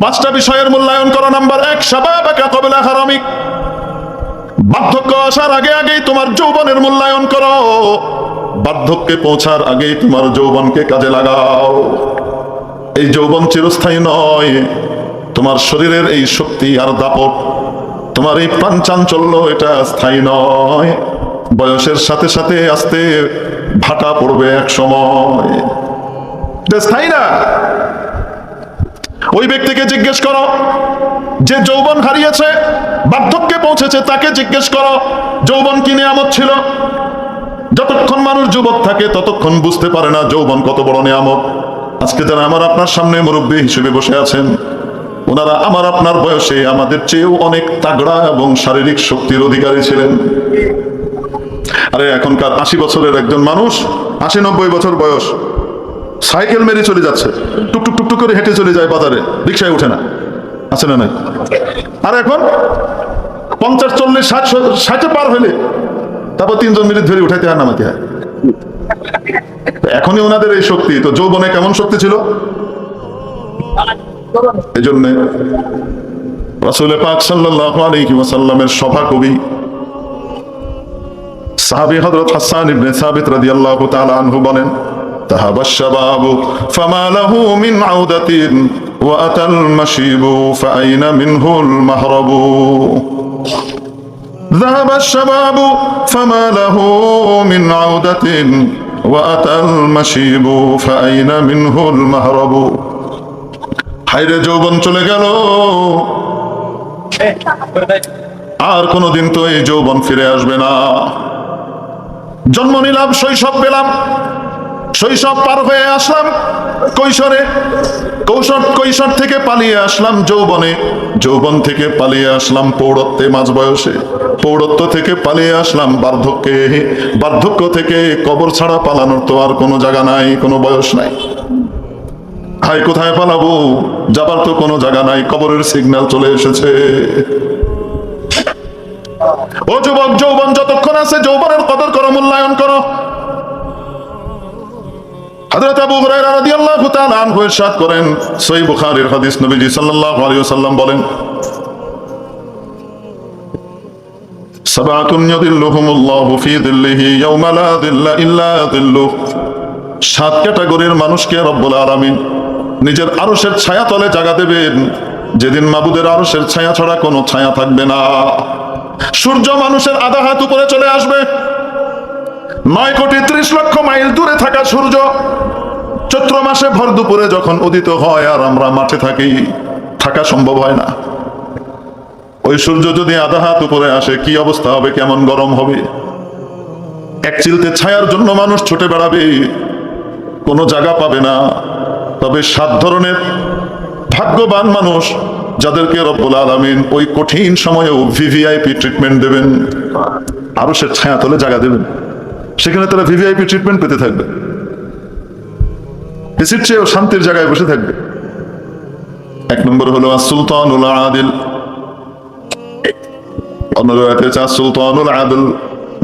পাঁচটা বিষয়ের মূল্যায়ন করো। নাম্বার 1, শাবাবাকা ক্বাবলা হারামিক। বার্ধক্য আসার আগে আগেই তোমার যৌবনের মূল্যায়ন করো। বার্ধক্যে পৌঁছার আগেই তোমার যৌবনকে কাজে লাগাও। এই যৌবন চিরস্থায়ী নয়। তোমার শরীরের এই শক্তি আর দাপট, তোমার এই প্রাণচাঞ্চল্য, এটা স্থায়ী নয়। বয়সের সাথে সাথে আস্তে ভাটা পড়বে এক সময়, এটা স্থায়ী না। ওই ব্যক্তিকে জিজ্ঞেস করো যে যৌবন হারিয়েছে, বার্ধক্যে পৌঁছেছে, তাকে জিজ্ঞেস করো যৌবন কি নিয়ামত ছিল। যতক্ষণ মানুষ যুবক থাকে ততক্ষণ বুঝতে পারে না যৌবন কত বড় নিয়ামত। আজকে যারা আমার আপনার সামনে মুরব্বী হিসেবে বসে আছেন, ওনারা আমার আপনার বয়সে আমাদের চেয়েও অনেক তাগড়া এবং শারীরিক শক্তির অধিকারী ছিলেন। আরে এখনকার 80 বছরের একজন মানুষ, 80-90 বছর বয়স, সাইকেল মেরে চলে যাচ্ছে, টুকটুক টুকটুক করে হেঁটে চলে যায় বাজারে, রিক্সায় ওঠে না, আছে না নাই? আর এখন 50, 40, 60 পার হইলে তারপর 3 জন মিলে ধরে উঠাইতে হয়, নামাতে হয়। এখনই ওনাদের এই শক্তি, তো যৌবনে কেমন শক্তি ছিল? এই জন্য রাসূল পাক সাল্লাল্লাহু আলাইহি ওয়াসাল্লামের সভাকবি সাহাবী হযরত হাসান ইবনে সাবিত রাদিয়াল্লাহু তাআলা আনহু বলেন, তাহাবাশ শাবাবু ফামা লাহু মিন আউদাতিন ওয়া আতাল মাশিবু ফাআইনা মিনহুল মাহরাবু। যাহাবাশ শাবাবু ফামা লাহু মিন আউদাতিন ওয়া আতাল মাশিবু ফাআইনা মিনহুল মাহরাবু। হায়রে যৌবন চলে গেল, আর কোনদিন তো এই যৌবন ফিরে আসবে না। জন্ম নিলাম, শৈশব পেলাম, শৈশব পার হয়ে আসলাম কৈশোরে, কৈশোর থেকে পালিয়ে আসলাম যৌবনে, যৌবন থেকে পালিয়ে আসলাম প্রৌঢ়ত্বে, মাঝ বয়সে, প্রৌঢ়ত্ব থেকে পালিয়ে আসলাম বার্ধক্যে, বার্ধক্য থেকে কবর ছাড়া পালানোর তো আর কোনো জায়গা নাই, কোনো বয়স নাই। হাই কোথায় পালাবো? যাবার তো কোনো জায়গা নাই, কবরের সিগন্যাল চলে এসেছে। ও যুবক, যৌবন যতক্ষণ আছে যৌবনের কদর করো, মূল্যায়ন করো। হযরত আবু হুরায়রা রাদিয়াল্লাহু তাআলা আনহু ইরশাদ করেন, সহিহ বুখারীর হাদিস, নবীজি সাল্লাল্লাহু আলাইহি ওয়াসাল্লাম বলেন, সাবআতুন ইয়াযিল্লুহুমুল্লাহু ফী যিল্লিহি ইয়াওমা লা যিল্লা ইল্লা যিল্লুহ। 7 ক্যাটাগরির মানুষকে রব্বুল আলামিন নিজের আরশের ছায়া তলে জায়গা দেবেন, যেদিন মাবুদের আরশের ছায়া ছাড়া কোনো ছায়া থাকবে না। সূর্য মানুষের আধা হাত উপরে চলে আসবে। 9,30,00,000 মাইল দূরে থাকা সূর্য চৈত্র মাসে ভর দুপুরে যখন উদিত হয়, আর আমরা মাঠে থাকি, থাকা সম্ভব হয় না। ওই সূর্য যদি আধা হাত উপরে আসে, কি অবস্থা হবে, কেমন গরম হবে। এক চিলতে ছায়ার জন্য মানুষ ছুটে বেড়াবে, কোনো জায়গা পাবে না। তবে 7 ধরনের ভাগ্যবান মানুষ, যাদেরকে রব্বুল আলামিন ওই কঠিন সময়েও ভিভিআইপি ট্রিটমেন্ট দেবেন, আরশের ছায়া তলে জায়গা দেবেন, সেখানে তারা ভিভিআইপি ট্রিটমেন্ট পেতে থাকবে, এসির চেয়েও শান্তির জায়গায় বসে থাকবে। 1 নম্বর হলো আস-সুলতানুল আদিল। অন্য রাতে আস-সুলতানুল আদিল,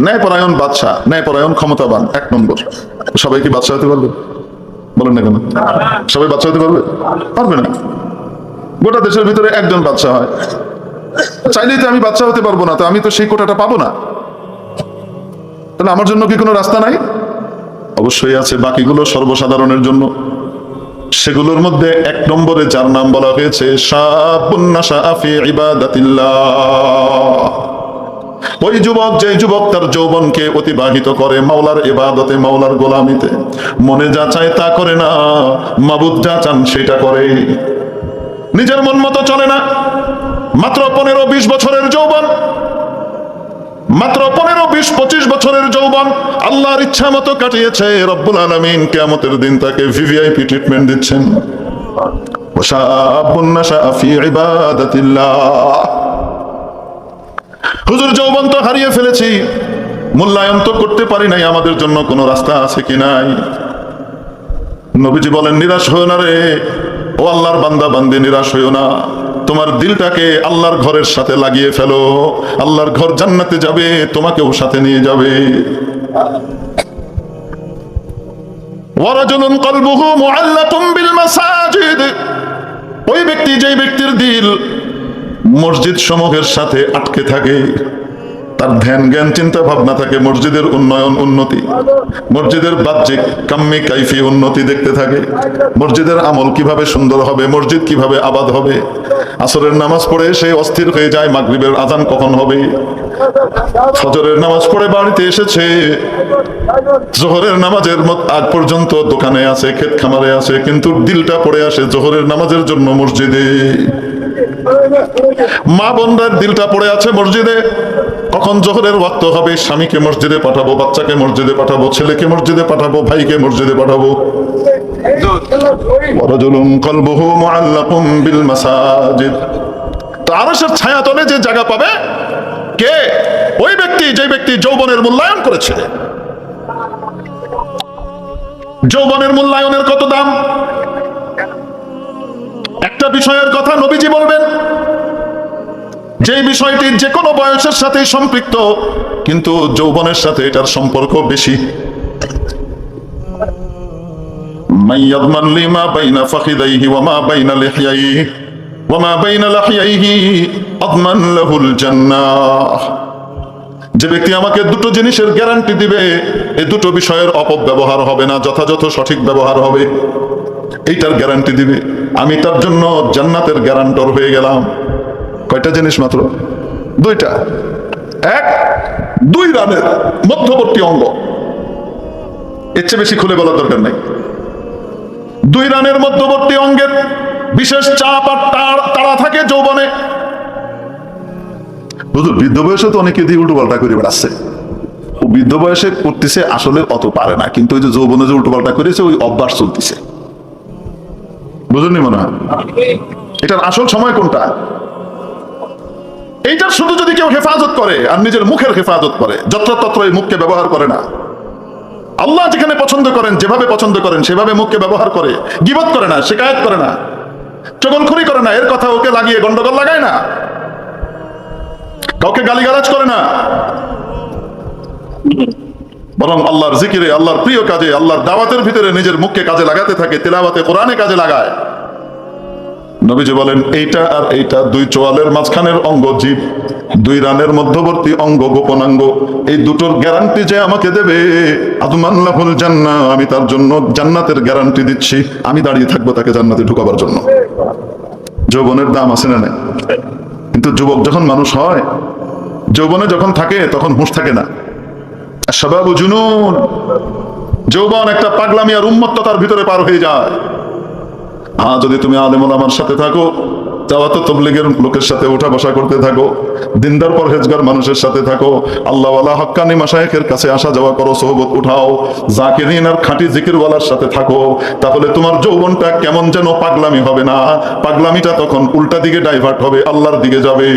ন্যায়পরায়ণ বাদশা, ন্যায়পরায়ণ ক্ষমতাবান। 1 নম্বর। সবাই কি বাদশা হতে পারবে? বলেন না কেন? সবাই বাদশা হতে পারবে? পারবে না। গোটা দেশের ভিতরে একজন বাদশা হয়, চাইলেই তো আমি বাদশা হতে পারবো না, তো আমি তো সেই কোটাটা পাবো না। তাহলে আমার জন্য কি কোনো রাস্তা নাই? অবশ্যই আছে। বাকিগুলো সর্বসাধারণের জন্য। সেগুলোর মধ্যে 1 নম্বরে যার নাম বলা হয়েছে, শাবুন নাশাআ ফি ইবাদাতিল্লাহ। ওই যুবক, যে যুবক তার যৌবনকে অতিবাহিত করে মাওলার ইবাদতে, মাওলার গোলামিতে, মনে যা চায় তা করে না, মাবুদ যা চান সেটা করে। নিজের মন মতো চলে না। মাত্র 15-20 বছরের যৌবন, মাত্র 15-20-25 বছরের যৌবন আল্লাহর ইচ্ছা মতো কাটিয়েছে, রব্বুল আলামিন কিয়ামতের দিন তাকে ভিভিআইপি ট্রিটমেন্ট দিচ্ছেন। শাবুন নাশাআ ফি ইবাদাতিল্লাহ। হুজুর, যৌবন তো হারিয়ে ফেলেছি, মূল্যায়ন তো করতে পারি নাই, আমাদের জন্য কোনো রাস্তা আছে কি নাই? নবীজি বলেন, নিরাশ হইও না রে ও আল্লাহর বান্দা বান্দি, নিরাশ হইও না। তোমার দিলটাকে আল্লাহর ঘরের সাথে লাগিয়ে ফেলো, আল্লাহর ঘর জান্নাতে যাবে, তোমাকেও সাথে নিয়ে যাবে। ওয়ারাজুলুন কলবুহু মুআল্লাকুম বিল মাসাজিদ। ওই ব্যক্তি, যেই ব্যক্তির দিল মসজিদ সমূহের সাথে আটকে থাকে, তার ধ্যান জ্ঞান চিন্তা ভাবনা থাকে মসজিদের উন্নয়ন উন্নতি, মসজিদের বাহ্যিক কাম্মি কাইফি উন্নতি দেখতে থাকে, মসজিদের আমল কিভাবে সুন্দর হবে, মসজিদ কিভাবে আবাদ হবে। আসরের নামাজ পড়ে সে অস্থির হয়ে যায় মাগরিবের আজান কখন হবে। ফজরের নামাজ পড়ে বাড়িতে এসেছে, জোহরের নামাজের আগ পর্যন্ত দোকানে আছে, ক্ষেত খামারে আছে, কিন্তু দিলটা পড়ে আসে জোহরের নামাজের জন্য মসজিদে। মা বোনদের দিলটা পড়ে আছে মসজিদে, কখন জোহরের ওয়াক্ত হবে, স্বামীকে মসজিদে পাঠাবো, বাচ্চাকে মসজিদে পাঠাবো, ছেলেকে মসজিদে পাঠাবো, ভাইকে মসজিদে পাঠাবো। ওয়ারাজুলুন কলবুহু মুআল্লাকুম বিল মাসাজিদ। তো আরশের ছায়াতলে যে জায়গা পাবে কে? ওই ব্যক্তি, যে ব্যক্তি যৌবনের মূল্যায়ন করেছে। যৌবনের মূল্যায়নের কত দাম! একটা বিষয়ের কথা নবীজি বলবেন, যে বিষয়টি যে কোনো বয়সের সাথে সম্পৃক্ত, কিন্তু যৌবনের সাথে এটার সম্পর্ক বেশি। মাইয়াদমান লিমা বাইনা ফাখিদাইহি ওয়া মা বাইনা লিহইয়াইহি ওয়া মা বাইনা লাহইয়াইহি আদমান লাহুল জান্নাহ। যে ব্যক্তি আমাকে দুটো জিনিসের গ্যারান্টি দিবে, এই দুটো বিষয়ের অপব্যবহার হবে না, যথাযথ সঠিক ব্যবহার হবে, এইটার গ্যারান্টি দিবে, আমি তার জন্য জান্নাতের গ্যারান্টর হয়ে গেলাম। কয়টা জিনিস মাত্র? দুইটা। এক, 2 রানের মধ্যবর্তী অঙ্গ, এর চেয়ে বেশি খুলে বলার দরকার নাই। 2 রানের মধ্যবর্তী অঙ্গের বিশেষ চাপ আর তাড়া থাকে যৌবনে। বুঝলো, বৃদ্ধ বয়সে তো অনেকে দিয়ে উল্টো পাল্টা করে বেড়াচ্ছে, ও বৃদ্ধ বয়সে করতেছে আসলে অত পারে না, কিন্তু ওই যে যৌবনে যে উল্টো পাল্টা করেছে ওই অভ্যাস চলতেছে। বুঝলেন মনে হয়? এটার আসল সময় কোনটা? এইটার শুধু যদি কেউ হেফাজত করে আর নিজের মুখের হেফাজত করে, যত্রতত্র এই মুখকে ব্যবহার করে না, আল্লাহ যেখানে পছন্দ করেন, যেভাবে পছন্দ করেন সেভাবে মুখকে ব্যবহার করে, গীবত করে না, শিকায়ত করে না, চগলখড়ি করে না, এর কথা ওকে লাগিয়ে গন্ডগোল লাগায় না, কাউকে গালিগালাজ করে না, বরং আল্লাহর জিকিরে, আল্লাহর প্রিয় কাজে, আল্লাহর দাওয়াতের ভিতরে নিজের মুখকে কাজে লাগাতে থাকে, তিলাওয়াতে কোরআনে কাজে লাগায়। নবীজি বলেন, এইটা আর এইটা 2 চোয়ালের মাঝখানের অঙ্গ জিভ, 2 রানের মধ্যবর্তী অঙ্গ গোপনাঙ্গ, এই দুটোর গ্যারান্টি যে আমাকে দেবে, আদমান লাহুল জান্নাহ, আমি তার জন্য জান্নাতের গ্যারান্টি দিচ্ছি, আমি দাঁড়িয়ে থাকবো তাকে জান্নাতে ঢুকাবার জন্য। যৌবনের দাম আছে না নাই? কিন্তু যুবক যখন মানুষ হয়, যৌবনে যখন থাকে তখন হুঁশ থাকে না। শাবাবু জুনুন, যৌবন একটা পাগলামি আর উন্মত্ততার ভিতরে পার হয়ে যায়। যদি তুমি আলেম ওলামার সাথে থাকো, দাওয়াত ও তাবলীগের লোকের সাথে উঠা বসা করতে থাকো, দিনদার পরহেজগার মানুষের সাথে থাকো, আল্লাহওয়ালা হক্কানি মাশায়েখের কাছে আসা যাওয়া করো, সোহবত উঠাও, জাকিরিন আর খাঁটি জিকিরওয়ালার সাথে থাকো, তাহলে তোমার যৌবনটা কেমন যেন পাগলামি হবে না, পাগলামিটা তখন উল্টা দিকে ডাইভার্ট হবে, আল্লাহর দিকে যাবে।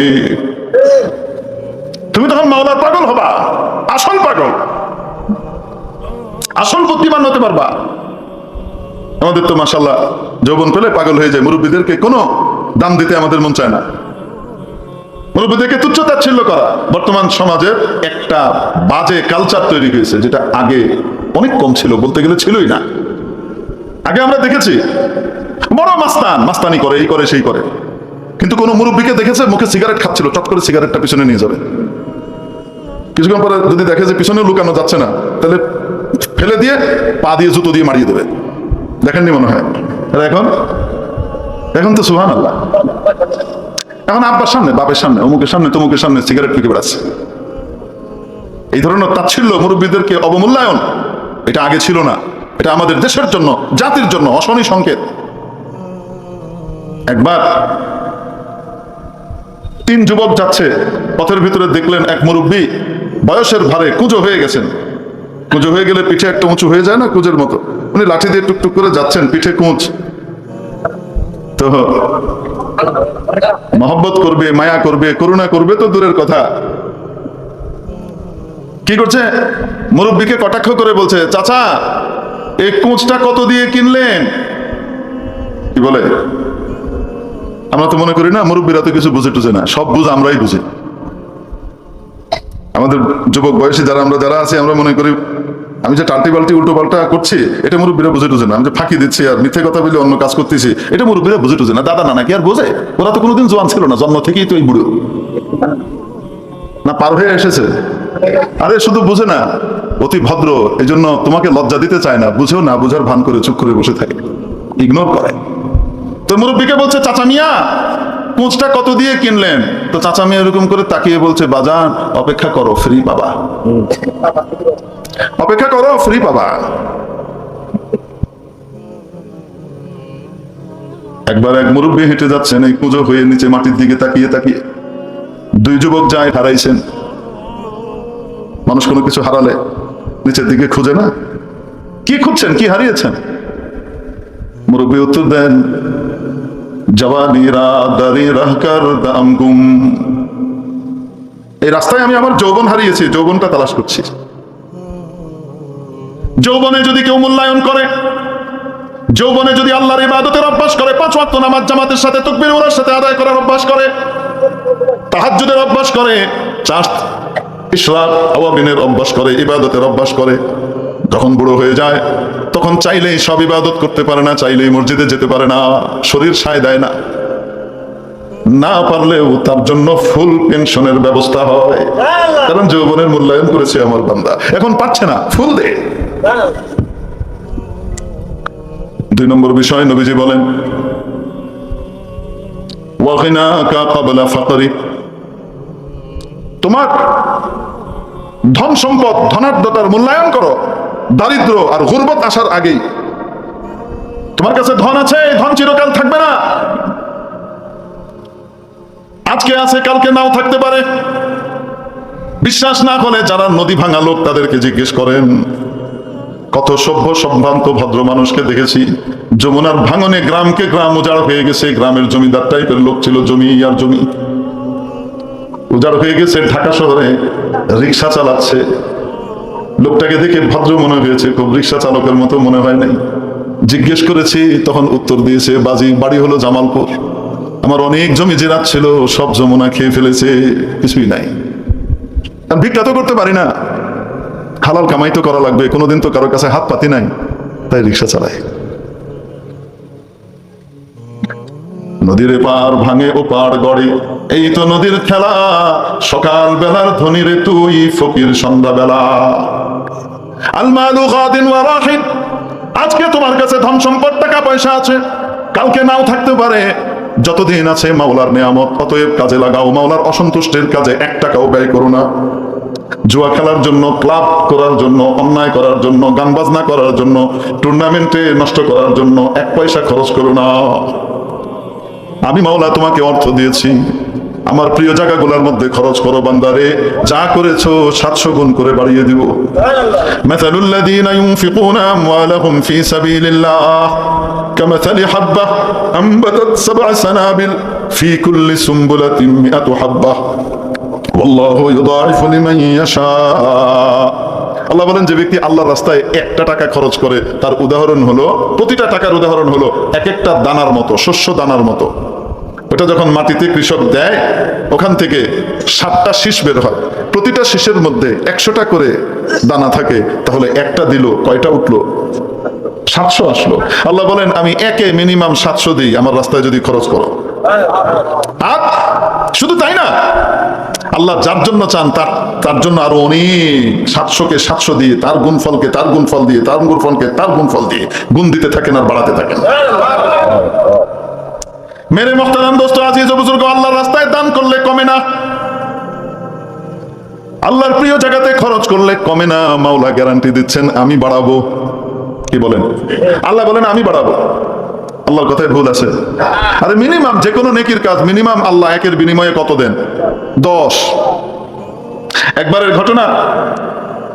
তুমি তখন মাওলার পাগল হবা, আসল পাগল, আসল বুদ্ধিমান হতে পারবা। আমাদের তো মাশাআল্লাহ যৌবন পেলে পাগল হয়ে যায়, মুরব্বীদেরকে কোনো দাম দিতে আমাদের মন চায় না, মুরব্বীদেরকে তুচ্ছতাচ্ছিল্য করা বর্তমান সমাজের একটা বাজে কালচার তৈরি হয়েছে, যেটা আগে অনেক কম ছিল, বলতে গেলে ছিলই না। আগে আমরা দেখেছি বড় মাস্তানি করে, এই করে সেই করে, কিন্তু কোনো মুরব্বীকে দেখেছে মুখে সিগারেট খাচ্ছিল, চট করে সিগারেটটা পিছনে নিয়ে যাবে, কিছুক্ষণ পরে যদি দেখে যে পিছনে লুকানো যাচ্ছে না, তাহলে ফেলে দিয়ে পা দিয়ে জুতো দিয়ে মারিয়ে দেবে। দেখেননি মনে হয়? এখন তো সুবহানাল্লাহ, এখন আব্বার সামনে, বাপের সামনে, অমুকের সামনে, তমুকের সামনে সিগারেট ফেঁকে বেড়াচ্ছে। এই ধরনের তাচ্ছিল্য, মুরব্বীদেরকে অবমূল্যায়ন, এটা আগে ছিল না। এটা আমাদের দেশের জন্য, জাতির জন্য অশনি সংকেত। একবার 3 যুবক যাচ্ছে, পথের ভিতরে দেখলেন এক মুরব্বী বয়সের ভারে কুঁজো হয়ে গেছেন। কুঁজো হয়ে গেলে পিঠে একটা উঁচু হয়ে যায় না, কুঁজের মতো, উনি লাঠি দিয়ে টুকটুক করে যাচ্ছেন, পিঠে কুঁচ। তো মহব্বত করবে, মায়া করবে, করুণা করবে তো দূরের কথা, কি করছে, মুরব্বীকে কটাক্ষ করে বলছে, চাচা এই কুঁচটা কত দিয়ে কিনলেন? কি বলে? আমরা তো মনে করি না মুরব্বীরা তো কিছু বুঝে টুঝে না, সব বুঝ আমরাই বুঝি। আমাদের যুবক বয়সী যারা আছি, আমরা মনে করি আমি যে টাল্টি বাল্টি উল্টো পাল্টা করছি এটা মুরব্বীরা বুঝে টুঝে না। আমি যে ফাঁকি দিচ্ছি আর মিথ্যে কথা বলে অন্য কাজ করতেছি এটা মুরব্বীরা বুঝে টুঝে না। দাদা নানা কি আর বোঝে? ওরা তো কোনোদিন জোয়ান ছিল না, জন্ম থেকেই তো এই বুড়ো না, পার হয়ে এসেছে। আরে শুধু বুঝে না, অতি ভদ্র, এই জন্য তোমাকে লজ্জা দিতে চায় না, বুঝেও না বুঝার ভান করে চুপ করে বসে থাকে, ইগনোর করে। তো মুরব্বীকে বলছে, চাচা মিয়া কোঁচটা কত দিয়ে কিনলেন? তো চাচা মিয়া এরকম করে তাকিয়ে বলছে, বাজান অপেক্ষা করো, ফ্রি পাবা, অপেক্ষা করো, ফ্রি পাবা। একবার এক মুরব্বী হেঁটে যাচ্ছেন, এই কুঁজো হয়ে নিচে মাটির দিকে তাকিয়ে তাকিয়ে দুই যুবক যায়, হারাইছেন। মানুষ কোনো কিছু হারালে নিচের দিকে খুঁজে না? কি খুঁজছেন, কি হারিয়েছেন? মুরব্বী উত্তর দেন, জওয়ানি রাত দারি রাহকার দাম গুম। এই রাস্তায় আমি আমার যৌবন হারিয়েছি, যৌবনটা তালাশ করছি। যৌবনে যদি কেউ মূল্যায়ন করে, যৌবনে যদি আল্লাহর ইবাদতের অভ্যাস করে, 5 ওয়াক্ত নামাজ জামাতের সাথে তাকবীর ওয়ালার সাথে আদায় করার অভ্যাস করে, তাহাজ্জুদের অভ্যাস করে, চার ইশরাক আওয়াবিনের অভ্যাস করে, ইবাদতের অভ্যাস করে, যখন বুড়ো হয়ে যায় তখন চাইলেই সব ইবাদত করতে পারে না, চাইলেই মসজিদে যেতে পারে না, শরীর সায় দেয় না, না পারলেও তার জন্য ফুল পেনশনের ব্যবস্থা হয়, কারণ যৌবনের মূল্যায়ন করেছে আমার বান্দা, এখন পাচ্ছে না, ফুল দে। 2 নম্বর বিষয় নবীজি বলেন, ওয়াগিনাকা ক্বাবলা ফাকরি, তোমার ধন সম্পদ ধনাঢ্যতার মূল্যায়ন করো দারিদ্র আর গুরবত আসার আগেই। তোমার কাছে ধন আছে, ধন চিরকাল থাকবে না, আজকে আছে কালকে নাও থাকতে পারে। বিশ্বাস না হলে যারা নদী ভাঙা লোক তাদেরকে জিজ্ঞেস করেন, কত সভ্য সম্ভ্রান্ত ভদ্র মানুষকে দেখেছি, যমুনার ভাঙনে গ্রামকে গ্রাম উজাড় হয়ে গেছে, গ্রামের জমিদার টাইপের লোক ছিল, জমি আর জমি উজাড় হয়ে গেছে, ঢাকা শহরে রিক্সা চালাচ্ছে। লোকটাকে দেখে ভদ্র মনে হয়েছে, খুব রিক্সা চালকের মতো মনে হয় নাই। জিজ্ঞেস করেছি, তখন উত্তর দিয়েছে, বাড়ি হলো জামালপুর, আমার অনেক জমি জেরাত ছিল, সব যমুনা খেয়ে ফেলেছে, কিছুই নাই, ভিক্ষা তো করতে পারি না, হালাল কামাই তো করা লাগবে, কোনোদিন তো কারোর কাছে হাত পাতি নাই, তাই রিক্সা চালাই। নদীর এপার ভাঙে ওপার গড়ে, এই তো নদীর খেলা, সকাল বেলার ধনী রে তুই ফকির সন্ধ্যা বেলা। আল মালু গাদিন ওয়া রাহিন, আজকে তোমার কাছে ধন সম্পদ টাকা পয়সা আছে, কালকে নাও থাকতে পারে। যতদিন আছে মাওলার নেয়ামত, অতএব কাজে লাগাও, মাওলার অসন্তুষ্টের কাজে 1 টাকাও ব্যয় করো না। জুয়া খেলার জন্য, ক্লাব করার জন্য, অন্যায় করার জন্য, গান বাজনা করার জন্য, টুর্নামেন্টে নষ্ট করার জন্য 1 পয়সা খরচ করো না। আমি মাওলা তোমাকে অর্থ দিয়েছি, আমার প্রিয় জায়গাগুলোর মধ্যে খরচ করো বান্দারে, যা করেছো 700 গুণ করে বাড়িয়ে দিব। মাসালুল লাযীনা ইউনফিকুনা আমওয়ালাহুম ফী সাবিলিল্লাহ কামাসালি হাব্বাহ আনবাতাত 7 সানাবিল ফী কুল্লি সুমবুলাতিন 100 হাব্বাহ ওয়াল্লাহু ইউদাঈফু লিমান ইয়াশা। আল্লাহ বলেন, যে ব্যক্তি আল্লাহর রাস্তায় 1 টাকা খরচ করে, তার উদাহরণ হলো, প্রতিটা টাকার উদাহরণ হলো এক একটা দানার মতো, শস্য দানার মতো। ওটা যখন মাটিতে কৃষক দেয়, ওখান থেকে 7টা শীষ বের হয়, প্রতিটা শীষের মধ্যে 100টা করে দানা থাকে, তাহলে একটা দিল, কয়টা উঠলো? 700 আসলো। আল্লাহ বলেন, আমি একে মিনিমাম 700 দিই আমার রাস্তায় যদি খরচ করো। আর শুধু তাই না, আল্লাহ যার জন্য চান তার জন্য আরো অনেক 700-কে 700 দিয়ে, তার গুণফলকে তার গুণফল দিয়ে, তার গুণফলকে তার গুণফল দিয়ে গুণ দিতে থাকেন আর বাড়াতে থাকেন। মেরে মুহতারাম দোস্ত, আজিজ ও বুজুর্গ, আল্লাহর রাস্তায় দান করলে কমে না, আল্লাহর প্রিয় জায়গাতে খরচ করলে কমে না। মাওলা গ্যারান্টি দিচ্ছেন, আমি বাড়াবো। কি বলেন? আল্লাহ বলেন আমি বাড়াবো। আল্লাহর কথায় ভুল আছে? আরে মিনিমাম যে কোনো নেকির কাজ মিনিমাম আল্লাহ 1-এর বিনিময়ে কত দেন? 10। একবারের ঘটনা,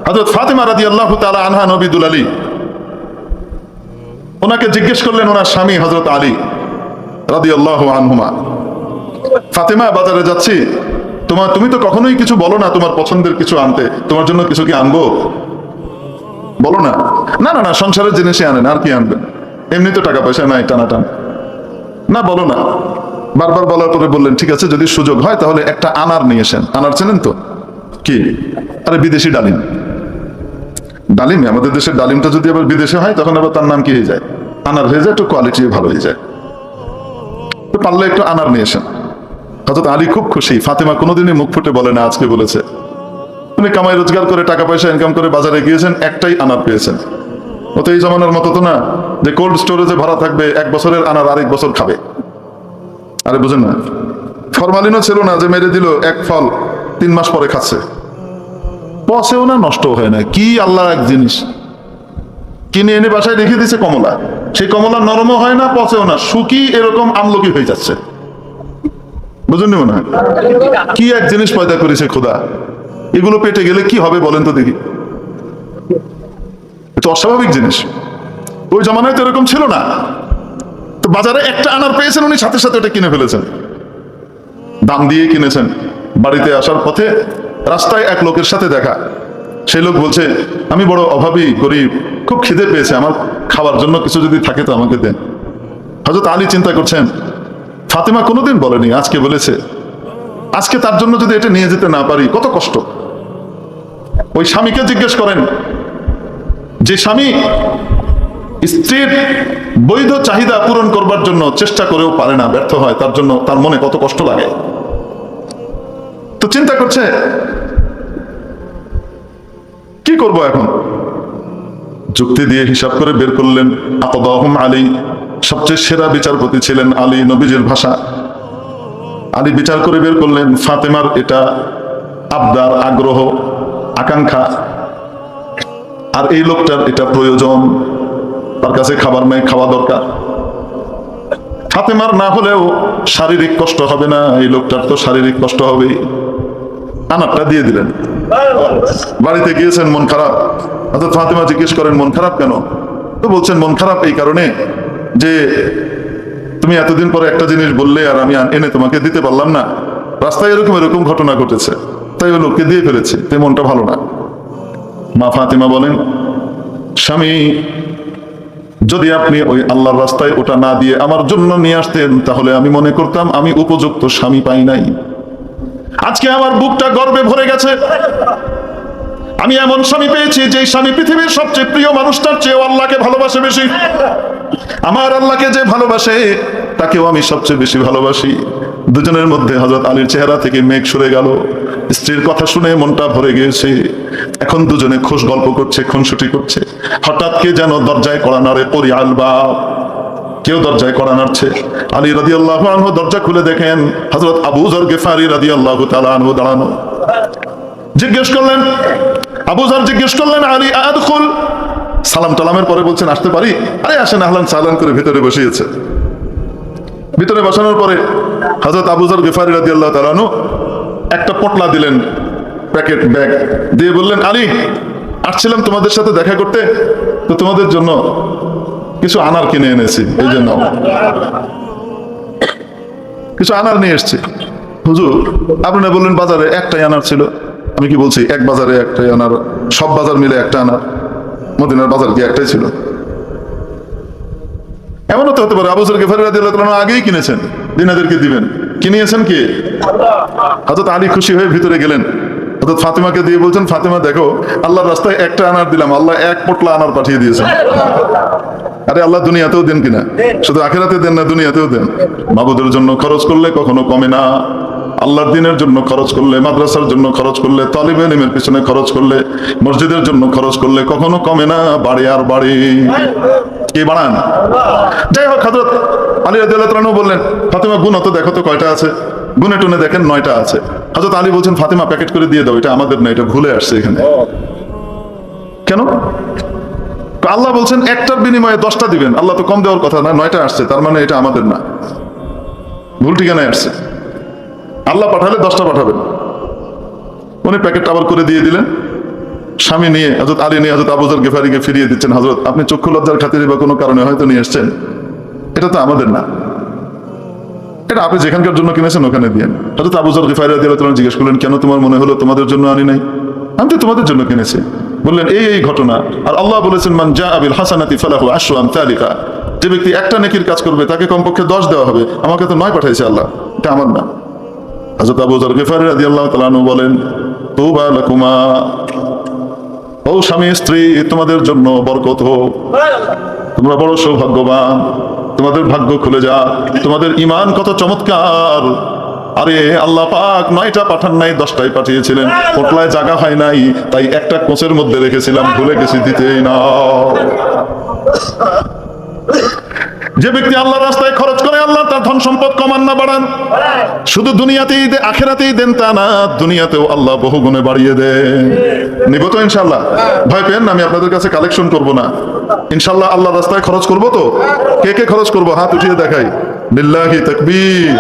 হযরত ফাতিমা রাদিয়াল্লাহু তাআলা আনহা, নবী দুলালী, ওনাকে জিজ্ঞেস করলেন ওনার স্বামী হযরত আলী রাদিয়াল্লাহু আনহুমা, ফাতিমা বাজারে যাচ্ছি, তুমি তো কখনোই কিছু বলো না তোমার পছন্দের কিছু আনতে, তোমার জন্য কিছু কি আনবো? বলো না। না না না, সংসারের জিনিসই আনেন, আর কি আনবেন, এমনি তো টাকা পয়সা নাই টানাটান। না, বলো না। বারবার বলার পরে বললেন, ঠিক আছে, যদি সুযোগ হয় তাহলে একটা আনার নিয়ে আসেন। আনার চেনেন তো? কি? আরে বিদেশি ডালিম। ডালিম, আমাদের দেশের ডালিমটা যদি আবার বিদেশে হয় তখন আবার তার নাম কি হয়ে যায়? আনার হয়ে যায়, একটু কোয়ালিটি ভালো হয়ে যায়। তো পারলে একটু আনার নিয়ে এসেন। হযরত আলী খুব খুশি, ফাতেমা কোনোদিনই মুখ ফুটে বলে না, আজকে বলেছে। উনি কামাই রোজগার করে টাকা পয়সা ইনকাম করে বাজারে গিয়েছেন, একটাই আনার পেয়েছেন। ও তো এই জমানার মতো তো না যে কোল্ড স্টোরেজে ভরা থাকবে, 1 বছরের আনার আরেক বছর খাবে। আরে বুঝেন না, ফরমালিনও ছিল না যে মেরে দিল এক ফল 3 মাস পরে খাচ্ছে, পচেও না নষ্ট হয় না। কি আল্লাহর এক জিনিস, কিনে এনে বাসায় রেখে দিছে কমলা, সেই কমলা নরমও হয় না, পচেও না, শুকি এরকম আমলকি হয়ে যাচ্ছে। বুঝুন মনে হয় কি এক জিনিস পয়দা করেছে খোদা। এগুলো পেটে গেলে কি হবে বলেন তো দেখি? এটা অস্বাভাবিক জিনিস। ওই জমানায় তো এরকম ছিল না। তো বাজারে একটা আনার পেয়েছেন, উনি সাথে সাথে এটা কিনে ফেলেছেন, দাম দিয়ে কিনেছেন। বাড়িতে আসার পথে রাস্তায় এক লোকের সাথে দেখা। সেই লোক বলছে, আমি বড় অভাবী, গরিব, খুব খিদে পেয়েছে, আমার খাওয়ার জন্য কিছু যদি থাকে তো আমাকে দেন। হযরত আলী চিন্তা করছেন, ফাতেমা কোনোদিন বলেনি, আজকে বলেছে। আজকে তার জন্য যদি এটা নিয়ে যেতে না পারি, কত কষ্ট। ওই স্বামীকে জিজ্ঞেস করেন, যে স্বামী স্ত্রীর বৈধ চাহিদা পূরণ করবার জন্য চেষ্টা করেও পারে না, ব্যর্থ হয়, তার জন্য তার মনে কত কষ্ট লাগে। তো চিন্তা করছে কি করব এখন। যুক্তি দিয়ে হিসাব করে বের করলেন, আকদাহুম আলী, সবচেয়ে সেরা বিচারপতি ছিলেন আলী, নবীজির ভাষা। আলী বিচার করে বের করলেন, ফাতেমার এটা আবদার, আগ্রহ, আকাঙ্ক্ষা, আর এই লোকটার এটা প্রয়োজন, তার কাছে খাবার নাই, খাওয়া দরকার। ফাতেমার না হলেও শারীরিক কষ্ট হবে না, এই লোকটার তো শারীরিক কষ্ট হবে। আনারটা দিয়ে দিলেন। বাড়িতে গিয়েছেন, মন খারাপ। অর্থাৎ ফাতেমা জিজ্ঞেস করেন, মন খারাপ কেন? তো বলছেন, মন খারাপ এই কারণে যে তুমি এতদিন পরে একটা জিনিস বললে আর আমি এনে তোমাকে দিতে পারলাম না। রাস্তায় এরকম এরকম ঘটনা ঘটেছে, তাই ওই লোককে দিয়ে ফেলেছি, তাই মনটা ভালো না। মা ফাতেমা বলেন, স্বামী, যদি আপনি ওই আল্লাহর রাস্তায় ওটা না দিয়ে আমার জন্য নিয়ে আসতেন, তাহলে আমি মনে করতাম আমি উপযুক্ত স্বামী পাই নাই। আজকে আমার বুকটা গর্বে ভরে গেছে। আমি এমন স্বামী পেয়েছি, যে স্বামী পৃথিবীর সবচেয়ে প্রিয় মানুষটার চেয়েও আল্লাহকে ভালোবাসে বেশি। আমার আল্লাহকে যে ভালোবাসে, তাকেও আমি সবচেয়ে বেশি ভালোবাসি। দুজনের মধ্যে হযরত আলীর চেহারা থেকে মেঘ সরে গেল। স্ত্রীর কথা শুনে মনটা ভরে গিয়েছে। এখন দুজনে খুশ গল্প করছে, খুনসুটি করছে। হঠাৎ কে যেন দরজায় কড়া নাড়ে, পরি আলবা, কেউ দরজায় কড়া নাড়ছে। আলী রাদিয়াল্লাহু আনহু দরজা খুলে দেখেন হযরত আবু যর গিফারি রাদিয়াল্লাহু তাআলা আনহু দাঁড়ানো। জিজ্ঞেস করলেন, আবু যর জিজ্ঞেস করলেন, আলী আদখুল? সালাম টালামের পরে বলছেন, আসতে পারি? আরে আসেন, আহলান সাহলান করে ভিতরে বসিয়েছে। ভিতরে বসানোর পরে হযরত আবু যর গিফারি রাদিয়াল্লাহু তাআলা আনহু একটা পটলা দিলেন, প্যাকেট ব্যাগ দিয়ে বললেন, আলী, আসছিলাম তোমাদের সাথে দেখা করতে, তো তোমাদের জন্য কিছু আনার কিনে এনেছি, এই জন্য কিছু আনার নিয়ে এসছি। হুজুর, আপনি না বললেন বাজারে একটাই আনার ছিল? আমি কি বলছি এক বাজারে একটাই আনার? সব বাজার মিলে একটা আনার? মদিনার বাজার কি একটাই ছিল? এমনও তো হতে পারে আবু যর গিফারি রাদিয়াল্লাহু তাআলা আগেই কিনেছেন, দিনাদেরকে দিবেন, কিনিয়েছেন কি? হযরত আলী খুশি হয়ে ভিতরে গেলেন, হযরত ফাতেমাকে দিয়ে বলছেন, ফাতেমা দেখো, আল্লাহর রাস্তায় একটা আনার দিলাম, আল্লাহ এক পোটলা আনার পাঠিয়ে দিয়েছেন। আরে আল্লাহ দুনিয়াতেও দেন কিনা? শুধু আখিরাতে দেন না, দুনিয়াতেও দেন। মাবুদের জন্য খরচ করলে কখনো কমে না। আল্লাহর দ্বীনের জন্য খরচ করলে, মাদ্রাসার জন্য খরচ করলে, তালিবে ইলমের পিছনে খরচ করলে, মসজিদের জন্য খরচ করলে কখনো কমে না, বাড়ে আর বাড়ে। কি বাড়ান? যাই হোক, হযরত আলী রাদিয়াল্লাহু তাআলা বললেন, ফাতেমা গুণ তো দেখো তো কয়টা আছে। গুনে টুনে দেখেন 9টা আছে। হযরত আলী বলছেন, ফাতেমা প্যাকেট করে দিয়ে দাও, এটা আমাদের না, এটা ভুলে আসছে এখানে। কেন? আল্লাহ বলছেন একটার বিনিময়ে 10টা দিবেন। আল্লাহ তো কম দেওয়ার কথা না, 9টা আসছে, তার মানে এটা আমাদের না, ভুল ঠিকানায় আসছে। আল্লাহ পাঠালে 10টা পাঠাবেন। উনি প্যাকেটটা আবার করে দিয়ে দিলেন। স্বামী নিয়ে, হযরত আলী নিয়ে হযরত আবু যর গিফারিকে ফিরিয়ে দিচ্ছেন, হযরত আপনি চক্ষু লজ্জার খাতিরে বা কোনো কারণে হয়তো নিয়ে এসছেন, এটা তো আমাদের না, এটা আপনি যেখানকার জন্য কিনেছেন ওখানে দিয়েন। হযরত আবু যর গিফারি রাদিয়াল্লাহু তাআলা জিজ্ঞেস করলেন, কেন তোমার মনে হলো তোমাদের জন্য আনি নাই? আমি তো তোমাদের জন্য কিনেছি। বললেন, এই ঘটনা। আর আল্লাহ বলেছেন, মান জাআ বিল হাসানাতি ফালাহু আশরু আমসালিহা, যে ব্যক্তি একটা নেকির কাজ করবে তাকে কমপক্ষে 10 দেওয়া হবে। আমাকে তো 9 পাঠাইছে আল্লাহ, এটা আমার না। হযরত আবু যর গিফারি রাদিয়াল্লাহু তাআলা আনহু বলেন, তুবা লাকুমা, ও ও স্বামী স্ত্রী, তোমাদের জন্য বরকত হোক, তোমরা বড় সৌভাগ্যবান, তোমাদের ভাগ্য খুলে যা, তোমাদের ঈমান কত চমৎকার। আরে আল্লাহ পাক 9টা পাঠান নাই, 10টাই পাঠিয়েছিলেন, পোটলায় জায়গা হয় নাই, তাই একটা কোচের মধ্যে রেখেছিলাম, ভুলে গেছি দিতেই না। যে ব্যক্তি আল্লাহর রাস্তায় খরচ করে, আল্লাহ তার ধন সম্পদ কমান না বাড়ান। শুধু দুনিয়াতেই আখিরাতেই দেন তা না, দুনিয়াতেও আল্লাহ বহু গুণে বাড়িয়ে দেন। নিব তো ইনশাল্লাহ, ভয় পেন না, আমি আপনাদের কাছে কালেকশন করব না, ইনশাল্লাহ আল্লাহর রাস্তায় খরচ করব। তো কে কে খরচ করব হাত উঠিয়ে দেখাই, লিল্লাহি তাকবীর।